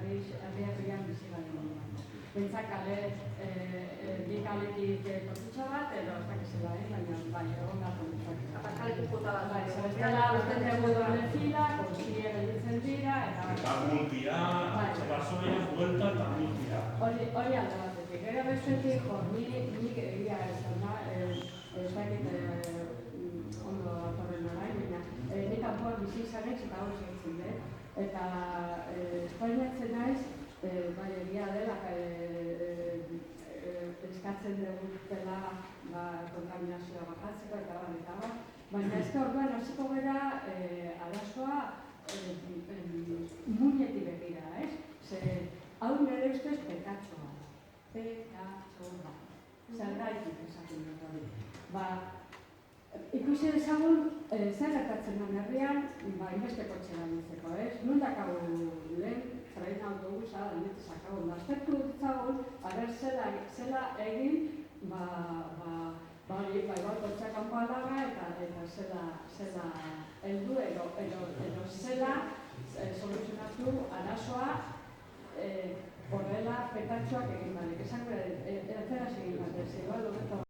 herrian bizi garen. Pentsa kale, bi kaletik portutxo bat, edo ez dakizela, baina egon da portutxo. Aparkaletik puta bat. Bai, bestela usten dugu doble fila, konsilie gelditzen dira, eta multira, basoia, vuelta eta multira. Hori alde batetik. Gero bestetik, nik egia esan da, ez dakit ondo atorren orain, baina nik kanpoan bizi izanez eta hori segitzen dut. Eta espainiatzen naiz, bai egia dela, eskatzen dugutela kontaminazioa bajatzeko eta bar. Baina ez da orduan hasiko gara arazoa muinetik begira, ez? Ze hau nire ustez pekatxoa. Pekatxoa. Zergaitik esaten dut hori. Ikusi dezagun, zer gertatzen den herrian, inbeste kotxe gainditzeko, ez? Non dakago lehen, train autobusa, denetik sakagun. Aztertu ditzagun, zela egin, kotxea kanpoan daga eta zela heldu edo zela soluzionatu arazoa horrela petatxoak egin badek. Esan gara, eratzera segin badek,